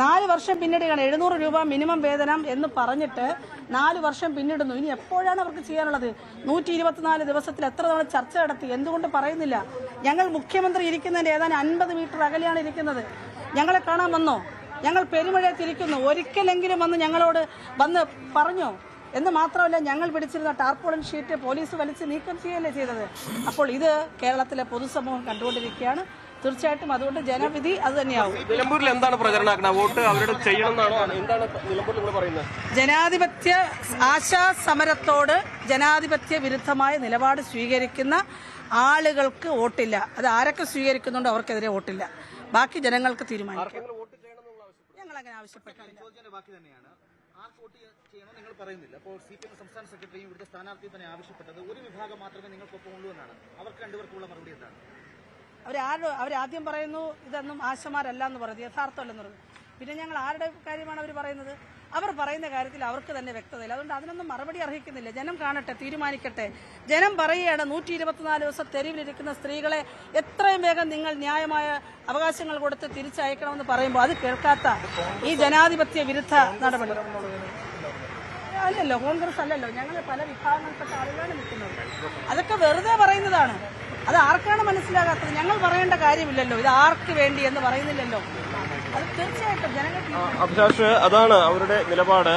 4 വർഷം പിന്നിടുകയാണ്. 700 രൂപ മിനിമം വേതനം എന്ന് പറഞ്ഞിട്ട് 4 വർഷം പിന്നിടുന്നു. ഇനി എപ്പോഴാണ് അവർക്ക് ചെയ്യാനുള്ളത്? 124 ദിവസത്തിൽ എത്ര തവണ ചർച്ച നടത്തി? എന്തുകൊണ്ട് പറയുന്നില്ല? ഞങ്ങൾ മുഖ്യമന്ത്രി ഇരിക്കുന്നതിന് ഏതാനും 50 മീറ്റർ അകലെയാണ് ഇരിക്കുന്നത്. ഞങ്ങളെ കാണാൻ വന്നോ? ഞങ്ങൾ പെരുമഴയത്തിരിക്കുന്നു. ഒരിക്കലെങ്കിലും വന്ന് ഞങ്ങളോട് വന്ന് പറഞ്ഞോ? എന്ന് മാത്രമല്ല, ഞങ്ങൾ പിടിച്ചിരുന്ന ടാർപോളിൻ ഷീറ്റ് പോലീസ് വലിച്ച് നീക്കം ചെയ്യുകയല്ലേ ചെയ്തത്. അപ്പോൾ ഇത് കേരളത്തിലെ പൊതുസമൂഹം കണ്ടുകൊണ്ടിരിക്കുകയാണ്. തീർച്ചയായിട്ടും അതുകൊണ്ട് ജനവിധി അത് തന്നെയാവും. നിലമ്പൂരിൽ എന്താണ് പ്രചരണം? വോട്ട് അവരുടെ ചെയ്യണമെന്നാണോ? എന്താണ് നിലമ്പൂരിൽ നിങ്ങൾ പറയുന്നത്? ജനാധിപത്യ ആശാ സമരത്തോട് ജനാധിപത്യ വിരുദ്ധമായ നിലപാട് സ്വീകരിക്കുന്ന ആളുകൾക്ക് വോട്ടില്ല. അത് ആരൊക്കെ സ്വീകരിക്കുന്നുണ്ടോ അവർക്കെതിരെ വോട്ടില്ല. ബാക്കി ജനങ്ങൾക്ക് തീരുമാനിക്കാം. ഞങ്ങൾ അങ്ങനെ ആവശ്യപ്പെട്ടില്ല. നിങ്ങൾ പറയുന്നില്ല. അപ്പോൾ CPM സംസ്ഥാന സെക്രട്ടറിയും ഇവിടുത്തെ സ്ഥാനാർത്ഥിയും തന്നെ ആവശ്യപ്പെട്ടത് ഒരു വിഭാഗം മാത്രമേ നിങ്ങൾക്കൊപ്പം ഉള്ളൂ എന്നാണ്. അവർക്ക് രണ്ടുപേർക്കുള്ള മറുപടി എന്താണ്? അവരാദ്യം പറയുന്നു ഇതൊന്നും ആശമാരല്ല എന്ന് പറയുന്നത്, യഥാർത്ഥമല്ലെന്ന് പറയുന്നത്. പിന്നെ ഞങ്ങൾ ആരുടെ കാര്യമാണ് അവർ പറയുന്നത്? അവർ പറയുന്ന കാര്യത്തിൽ അവർക്ക് തന്നെ വ്യക്തതയില്ല. അതുകൊണ്ട് അതിനൊന്നും മറുപടി അർഹിക്കുന്നില്ല. ജനം കാണട്ടെ, തീരുമാനിക്കട്ടെ. ജനം പറയുകയാണ് 124 ദിവസം തെരുവിലിരിക്കുന്ന സ്ത്രീകളെ എത്രയും വേഗം നിങ്ങൾ ന്യായമായ അവകാശങ്ങൾ കൊടുത്ത് തിരിച്ചയക്കണമെന്ന് പറയുമ്പോൾ അത് കേൾക്കാത്ത ഈ ജനാധിപത്യ വിരുദ്ധ നടപടി അല്ലല്ലോ, കോൺഗ്രസ് അല്ലല്ലോ, ഞങ്ങൾ പല വിഭാഗങ്ങളിൽപ്പെട്ട ആളുകളാണ് നിൽക്കുന്നത്. അതൊക്കെ വെറുതെ പറയുന്നതാണ്. അത് ആർക്കാണ് മനസ്സിലാകാത്തത്? ഞങ്ങൾ പറയേണ്ട കാര്യമില്ലല്ലോ, ഇത് ആർക്ക് വേണ്ടി എന്ന് പറയുന്നില്ലല്ലോ. അത് തീർച്ചയായിട്ടും ജനങ്ങൾ അഭിലാഷ്, അതാണ് അവരുടെ നിലപാട്.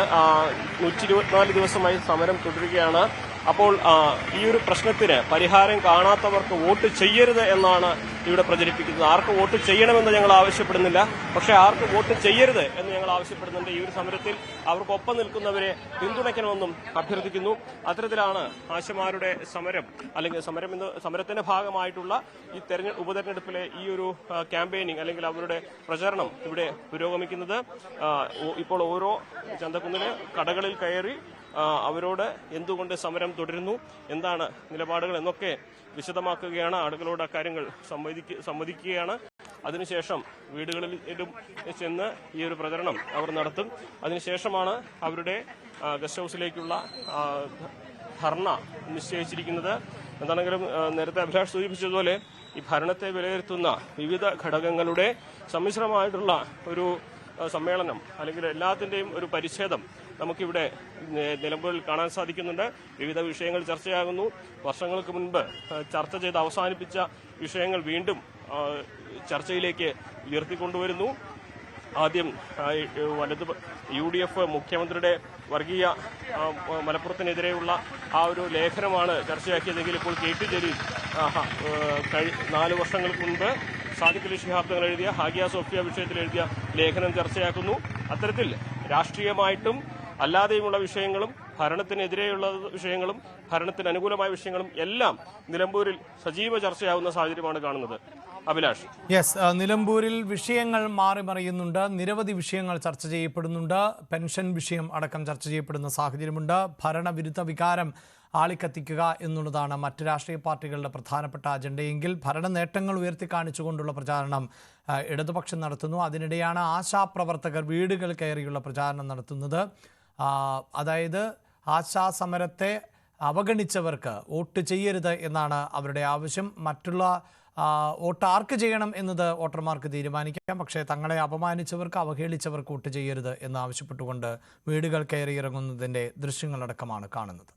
124 ദിവസമായി സമരം തുടരുകയാണ്. അപ്പോൾ ഈ ഒരു പ്രശ്നത്തിന് പരിഹാരം കാണാത്തവർക്ക് വോട്ട് ചെയ്യരുത് എന്നാണ് ഇവിടെ പ്രചരിപ്പിക്കുന്നത്. ആർക്ക് വോട്ട് ചെയ്യണമെന്ന് ഞങ്ങൾ ആവശ്യപ്പെടുന്നില്ല, പക്ഷേ ആർക്ക് വോട്ട് ചെയ്യരുത് എന്ന് ഞങ്ങൾ ആവശ്യപ്പെടുന്നുണ്ട്. ഈ ഒരു സമരത്തിൽ അവർക്കൊപ്പം നിൽക്കുന്നവരെ പിന്തുണയ്ക്കണമെന്നും അഭ്യർത്ഥിക്കുന്നു. അത്തരത്തിലാണ് ആശമാരുടെ സമരം, അല്ലെങ്കിൽ സമരത്തിന്റെ ഭാഗമായിട്ടുള്ള ഈ ഉപതെരഞ്ഞെടുപ്പിലെ ഈ ഒരു ക്യാമ്പയിനിങ് അല്ലെങ്കിൽ അവരുടെ പ്രചരണം ഇവിടെ പുരോഗമിക്കുന്നത്. ഇപ്പോൾ ഓരോ ചന്തക്കുന്നിലെ കടകളിൽ കയറി അവരോട് എന്തുകൊണ്ട് സമരം തുടരുന്നു, എന്താണ് നിലപാടുകൾ എന്നൊക്കെ വിശദമാക്കുകയാണ്. ആളുകളോട് അക്കാര്യങ്ങൾ സംവദിക്കുകയാണ്. അതിനുശേഷം വീടുകളിലും ചെന്ന് ഈ ഒരു പ്രചരണം അവർ നടത്തും. അതിനുശേഷമാണ് അവരുടെ ഗസ്റ്റ് ഹൌസിലേക്കുള്ള ധർണ നിശ്ചയിച്ചിരിക്കുന്നത്. എന്താണെങ്കിലും നേരത്തെ അഭിലാഷ് സൂചിപ്പിച്ചതുപോലെ ഈ ഭരണത്തെ വിലയിരുത്തുന്ന വിവിധ ഘടകങ്ങളുടെ സമ്മിശ്രമായിട്ടുള്ള ഒരു സമ്മേളനം അല്ലെങ്കിൽ എല്ലാത്തിൻ്റെയും ഒരു പരിച്ഛേദം നമുക്കിവിടെ നിലമ്പൂരിൽ കാണാൻ സാധിക്കുന്നുണ്ട്. വിവിധ വിഷയങ്ങൾ ചർച്ചയാകുന്നു. വർഷങ്ങൾക്ക് മുൻപ് ചർച്ച ചെയ്ത് അവസാനിപ്പിച്ച വിഷയങ്ങൾ വീണ്ടും ചർച്ചയിലേക്ക് ഉയർത്തിക്കൊണ്ടുവരുന്നു. ആദ്യം UDF മുഖ്യമന്ത്രിയുടെ വർഗീയ മലപ്പുറത്തിനെതിരെയുള്ള ആ ഒരു ലേഖനമാണ് ചർച്ചയാക്കിയതെങ്കിൽ ഇപ്പോൾ KT ജലീൽ 4 വർഷങ്ങൾക്ക് മുൻപ് സാദിഖ് അലി ശിഹാബ് തങ്ങൾ എഴുതിയ ഹാഗിയ സോഫിയ വിഷയത്തിൽ എഴുതിയ ലേഖനം ചർച്ചയാക്കുന്നു. അത്തരത്തിൽ രാഷ്ട്രീയമായിട്ടും അല്ലാതെയുമുള്ള വിഷയങ്ങളും ഭരണത്തിനെതിരെയുള്ള വിഷയങ്ങളും ഭരണത്തിന് അനുകൂലമായ വിഷയങ്ങളും എല്ലാം നിലമ്പൂരിൽ സജീവ ചർച്ചയാവുന്ന സാഹചര്യമാണ് കാണുന്നത്. അഭിലാഷ്. നിലമ്പൂരിൽ വിഷയങ്ങൾ മാറി മറിയുന്നുണ്ട്. നിരവധി വിഷയങ്ങൾ ചർച്ച ചെയ്യപ്പെടുന്നുണ്ട്. പെൻഷൻ വിഷയം അടക്കം ചർച്ച ചെയ്യപ്പെടുന്ന സാഹചര്യമുണ്ട്. ഭരണവിരുദ്ധ വികാരം ആളിക്കത്തിക്കുക എന്നുള്ളതാണ് മറ്റ് രാഷ്ട്രീയ പാർട്ടികളുടെ പ്രധാനപ്പെട്ട അജണ്ടയെങ്കിൽ ഭരണ നേട്ടങ്ങൾ ഉയർത്തിക്കാണിച്ചുകൊണ്ടുള്ള പ്രചാരണം ഇടതുപക്ഷം നടത്തുന്നു. അതിനിടെയാണ് ആശാപ്രവർത്തകർ വീടുകൾ കയറിയുള്ള പ്രചാരണം നടത്തുന്നത്. അതായത് ആശാ സമരത്തെ അവഗണിച്ചവർക്ക് വോട്ട് ചെയ്യരുത് എന്നാണ് അവരുടെ ആവശ്യം. മറ്റുള്ള വോട്ട് ആർക്ക് ചെയ്യണം എന്നത് വോട്ടർമാർക്ക് തീരുമാനിക്കാം, പക്ഷേ തങ്ങളെ അപമാനിച്ചവർക്ക് അവഹേളിച്ചവർക്ക് വോട്ട് ചെയ്യരുത് എന്ന് ആവശ്യപ്പെട്ടുകൊണ്ട് വീടുകൾ കയറിയിറങ്ങുന്നതിൻ്റെ ദൃശ്യങ്ങളടക്കമാണ് കാണുന്നത്.